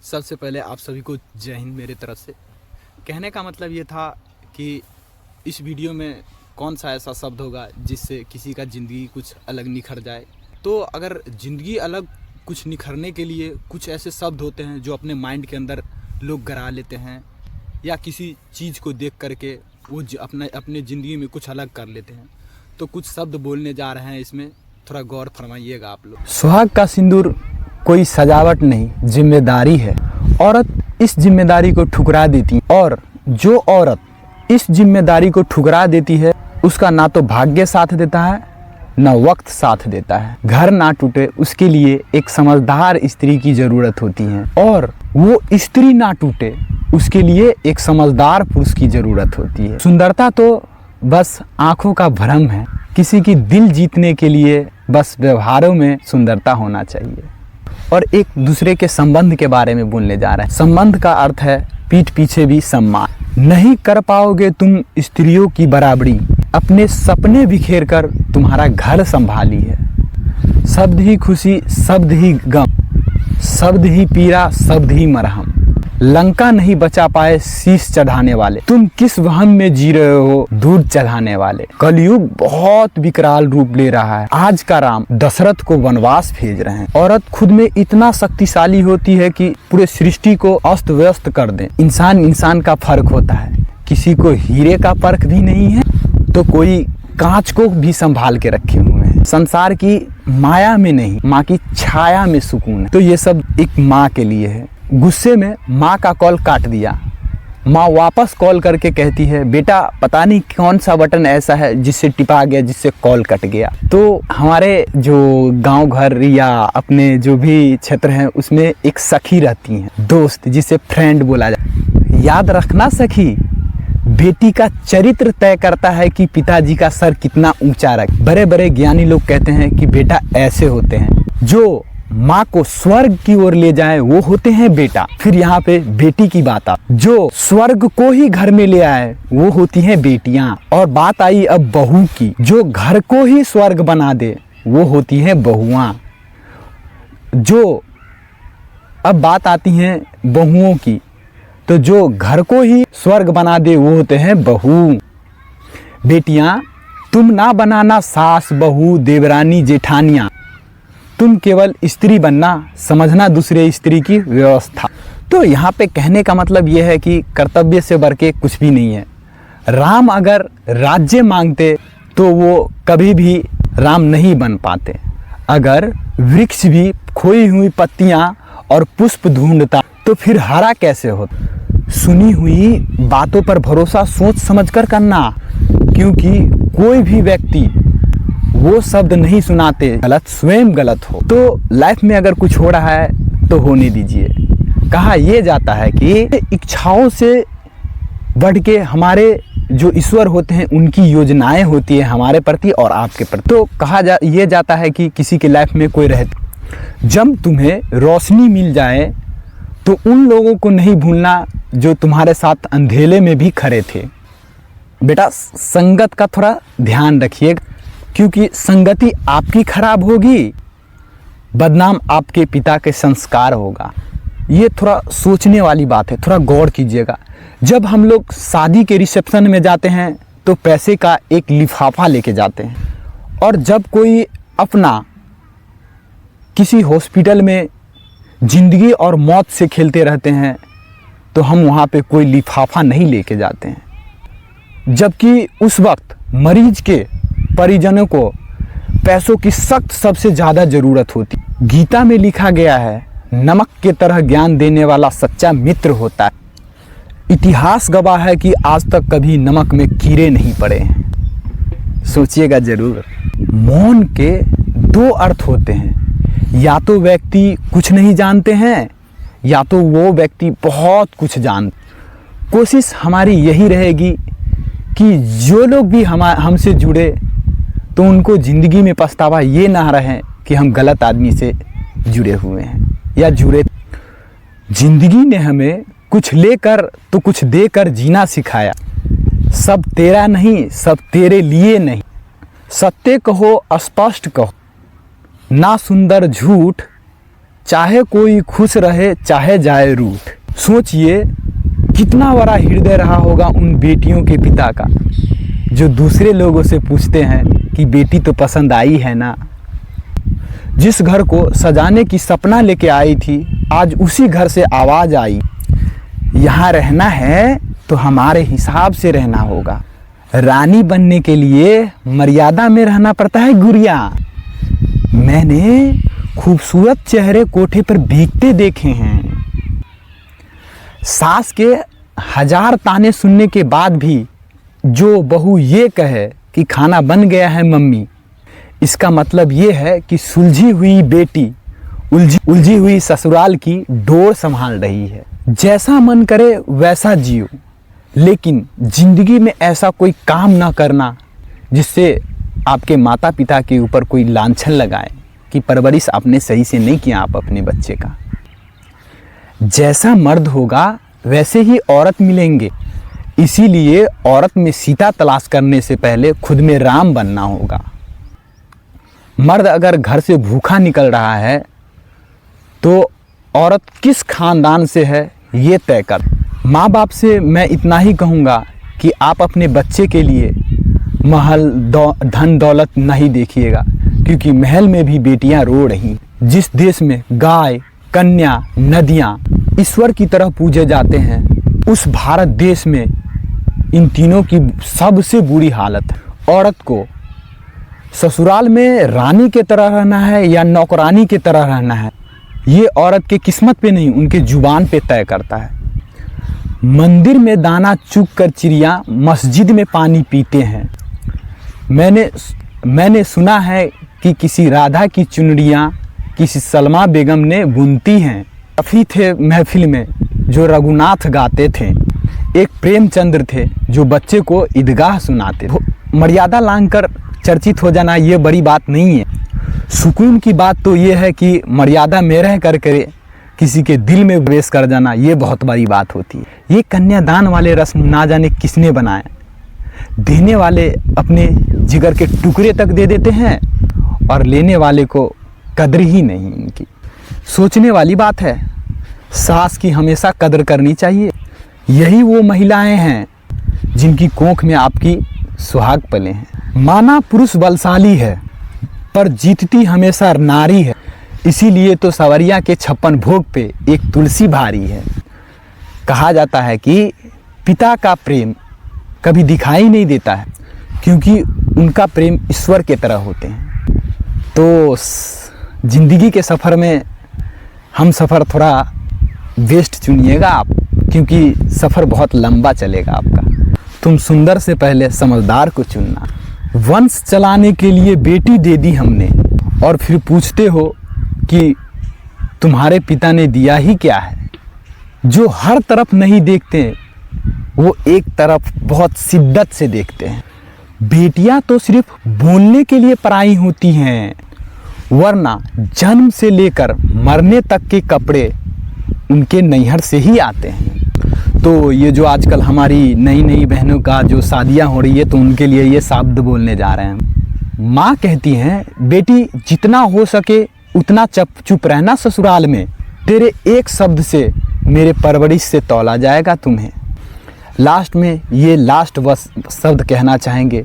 सबसे पहले आप सभी को जय हिंद मेरे तरफ से। कहने का मतलब ये था कि इस वीडियो में कौन सा ऐसा शब्द होगा जिससे किसी का ज़िंदगी कुछ अलग निखर जाए। तो अगर ज़िंदगी अलग कुछ निखरने के लिए कुछ ऐसे शब्द होते हैं जो अपने माइंड के अंदर लोग गरा लेते हैं, या किसी चीज़ को देख करके वो अपने ज़िंदगी में कुछ अलग कर लेते हैं। तो कुछ शब्द बोलने जा रहे हैं, इसमें थोड़ा गौर फरमाइएगा आप लोग। सुहाग का सिंदूर कोई सजावट नहीं, जिम्मेदारी है। औरत इस जिम्मेदारी को ठुकरा देती, और जो औरत इस जिम्मेदारी को ठुकरा देती है उसका ना तो भाग्य साथ देता है न वक्त साथ देता है। घर ना टूटे उसके लिए एक समझदार स्त्री की जरूरत होती है, और वो स्त्री ना टूटे उसके लिए एक समझदार पुरुष की जरूरत होती है। सुंदरता तो बस आंखों का भ्रम है, किसी की दिल जीतने के लिए बस व्यवहारों में सुंदरता होना चाहिए। और एक दूसरे के संबंध के बारे में बोलने जा रहे हैं। संबंध का अर्थ है पीठ पीछे भी सम्मान। नहीं कर पाओगे तुम स्त्रियों की बराबरी, अपने सपने बिखेर कर तुम्हारा घर संभाली है। शब्द ही खुशी, शब्द ही गम, शब्द ही पीड़ा, शब्द ही मरहम। लंका नहीं बचा पाए शीश चढ़ाने वाले, तुम किस वहम में जी रहे हो दूध चढ़ाने वाले। कलयुग बहुत विकराल रूप ले रहा है। आज का राम दशरथ को वनवास भेज रहे हैं। औरत खुद में इतना शक्तिशाली होती है कि पूरे सृष्टि को अस्त व्यस्त कर दे। इंसान का फर्क होता है, किसी को हीरे का परख भी नहीं है तो कोई कांच को भी संभाल के रखे हुए हैं। संसार की माया में नहीं, माँ की छाया में सुकून है। तो ये सब एक माँ के लिए है। गुस्से में माँ का कॉल काट दिया, माँ वापस कॉल करके कहती है बेटा पता नहीं कौन सा बटन ऐसा है जिससे टिपा गया, जिससे कॉल कट गया। तो हमारे जो गांव घर या अपने जो भी क्षेत्र हैं उसमें एक सखी रहती हैं, दोस्त, जिसे फ्रेंड बोला जाए। याद रखना सखी, बेटी का चरित्र तय करता है कि पिताजी का सर कितना ऊंचा रखे। बड़े बड़े ज्ञानी लोग कहते हैं कि बेटा ऐसे होते हैं, जो माँ को स्वर्ग की ओर ले जाए वो होते हैं बेटा। फिर यहाँ पे बेटी की बात आ, जो स्वर्ग को ही घर में ले आए वो होती हैं बेटियां। और बात आई अब बहू की, जो घर को ही स्वर्ग बना दे वो होती हैं बहुआं। जो अब बात आती है बहुओं की, तो जो घर को ही स्वर्ग बना दे वो होते हैं बहू। बेटियां तुम ना बनाना सास बहू देवरानी जेठानियां, तुम केवल स्त्री बनना, समझना दूसरे स्त्री की व्यवस्था। तो यहाँ पे कहने का मतलब ये है कि कर्तव्य से बढ़ के कुछ भी नहीं है। राम अगर राज्य मांगते तो वो कभी भी राम नहीं बन पाते। अगर वृक्ष भी खोई हुई पत्तियाँ और पुष्प ढूंढता तो फिर हरा कैसे होता। सुनी हुई बातों पर भरोसा सोच समझकर करना, क्योंकि कोई भी व्यक्ति वो शब्द नहीं सुनाते गलत स्वयं गलत हो। तो लाइफ में अगर कुछ हो रहा है तो होने दीजिए। कहा यह जाता है कि इच्छाओं से बढ़ के हमारे जो ईश्वर होते हैं उनकी योजनाएं होती है हमारे प्रति और आपके प्रति। तो कहा यह जाता है कि किसी के लाइफ में कोई रहती, जब तुम्हें रोशनी मिल जाए तो उन लोगों को नहीं भूलना जो तुम्हारे साथ अंधेरे में भी खड़े थे। बेटा संगत का थोड़ा ध्यान रखिए, क्योंकि संगति आपकी खराब होगी, बदनाम आपके पिता के संस्कार होगा। ये थोड़ा सोचने वाली बात है, थोड़ा गौर कीजिएगा। जब हम लोग शादी के रिसेप्शन में जाते हैं तो पैसे का एक लिफाफा लेके जाते हैं, और जब कोई अपना किसी हॉस्पिटल में जिंदगी और मौत से खेलते रहते हैं तो हम वहाँ पे कोई लिफाफा नहीं लेके जाते हैं। जबकि उस वक्त मरीज के परिजनों को पैसों की सख्त सबसे ज़्यादा ज़रूरत होती। गीता में लिखा गया है नमक के तरह ज्ञान देने वाला सच्चा मित्र होता है। इतिहास गवाह है कि आज तक कभी नमक में कीड़े नहीं पड़े हैं। सोचिएगा जरूर। मौन के दो अर्थ होते हैं, या तो व्यक्ति कुछ नहीं जानते हैं या तो वो व्यक्ति बहुत कुछ जानते। कोशिश हमारी यही रहेगी कि जो लोग भी हमसे जुड़े तो उनको ज़िंदगी में पछतावा ये ना रहे कि हम गलत आदमी से जुड़े हुए हैं या जुड़े। ज़िंदगी ने हमें कुछ लेकर तो कुछ देकर जीना सिखाया। सब तेरा नहीं, सब तेरे लिए नहीं। सत्य कहो, स्पष्ट कहो, ना सुंदर झूठ, चाहे कोई खुश रहे चाहे जाए रूठ। सोचिए कितना बड़ा हृदय रहा होगा उन बेटियों के पिता का, जो दूसरे लोगों से पूछते हैं कि बेटी तो पसंद आई है ना। जिस घर को सजाने की सपना लेके आई थी, आज उसी घर से आवाज़ आई, यहाँ रहना है तो हमारे हिसाब से रहना होगा। रानी बनने के लिए मर्यादा में रहना पड़ता है गुड़िया। मैंने खूबसूरत चेहरे कोठे पर भीगते देखे हैं। सास के 1000 ताने सुनने के बाद भी जो बहू ये कहे कि खाना बन गया है मम्मी, इसका मतलब ये है कि सुलझी हुई बेटी उलझी हुई ससुराल की डोर संभाल रही है। जैसा मन करे वैसा जियो, लेकिन जिंदगी में ऐसा कोई काम ना करना जिससे आपके माता पिता के ऊपर कोई लांछन लगाए कि परवरिश आपने सही से नहीं किया आप अपने बच्चे का। जैसा मर्द होगा वैसे ही औरत मिलेंगे, इसीलिए औरत में सीता तलाश करने से पहले खुद में राम बनना होगा। मर्द अगर घर से भूखा निकल रहा है तो औरत किस खानदान से है ये तय कर। माँ बाप से मैं इतना ही कहूँगा कि आप अपने बच्चे के लिए महल धन दौलत नहीं देखिएगा, क्योंकि महल में भी बेटियां रो रही। जिस देश में गाय कन्या नदियाँ ईश्वर की तरह पूजे जाते हैं, उस भारत देश में इन तीनों की सबसे बुरी हालत है। औरत को ससुराल में रानी के तरह रहना है या नौकरानी के तरह रहना है, ये औरत के किस्मत पे नहीं उनके जुबान पे तय करता है। मंदिर में दाना चुग कर चिड़िया मस्जिद में पानी पीते हैं। मैंने सुना है कि किसी राधा की चुनरियाँ किसी सलमा बेगम ने बुनती हैं। काफ़ी थे महफिल में जो रघुनाथ गाते थे, एक प्रेमचंद्र थे जो बच्चे को ईदगाह सुनाते थे। मर्यादा लांघकर चर्चित हो जाना ये बड़ी बात नहीं है। सुकून की बात तो ये है कि मर्यादा में रह कर करे किसी के दिल में प्रवेश कर जाना ये बहुत बड़ी बात होती है। ये कन्यादान वाले रस्म ना जाने किसने बनाए, देने वाले अपने जिगर के टुकड़े तक दे देते हैं और लेने वाले को कदर ही नहीं इनकी। सोचने वाली बात है। सास की हमेशा कदर करनी चाहिए। यही वो महिलाएं हैं जिनकी कोख में आपकी सुहाग पले हैं। माना पुरुष बलशाली है पर जीतती हमेशा नारी है, इसीलिए तो सवरिया के 56 भोग पे एक तुलसी भारी है। कहा जाता है कि पिता का प्रेम कभी दिखाई नहीं देता है, क्योंकि उनका प्रेम ईश्वर के तरह होते हैं। तो जिंदगी के सफ़र में हम सफ़र थोड़ा बेस्ट चुनिएगा आप, क्योंकि सफ़र बहुत लंबा चलेगा आपका। तुम सुंदर से पहले समझदार को चुनना। वंश चलाने के लिए बेटी दे दी हमने और फिर पूछते हो कि तुम्हारे पिता ने दिया ही क्या है। जो हर तरफ नहीं देखते वो एक तरफ बहुत शिद्दत से देखते हैं। बेटियां तो सिर्फ बोलने के लिए पराई होती हैं, वरना जन्म से लेकर मरने तक के कपड़े उनके नैहर से ही आते हैं। तो ये जो आजकल हमारी नई नई बहनों का जो शादियां हो रही है, तो उनके लिए ये शब्द बोलने जा रहे हैं। माँ कहती हैं, बेटी जितना हो सके उतना चुप रहना ससुराल में, तेरे एक शब्द से मेरे परवरिश से तौला जाएगा तुम्हें। लास्ट में ये लास्ट शब्द कहना चाहेंगे,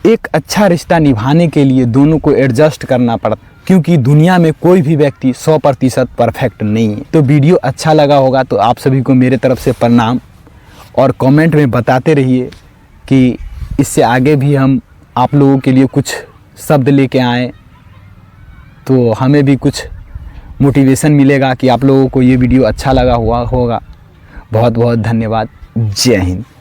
एक अच्छा रिश्ता निभाने के लिए दोनों को एडजस्ट करना पड़ता, क्योंकि दुनिया में कोई भी व्यक्ति 100% परफेक्ट नहीं है। तो वीडियो अच्छा लगा होगा तो आप सभी को मेरे तरफ से प्रणाम, और कमेंट में बताते रहिए कि इससे आगे भी हम आप लोगों के लिए कुछ शब्द लेके आएँ, तो हमें भी कुछ मोटिवेशन मिलेगा कि आप लोगों को ये वीडियो अच्छा लगा हुआ होगा। बहुत बहुत धन्यवाद। जय हिंद।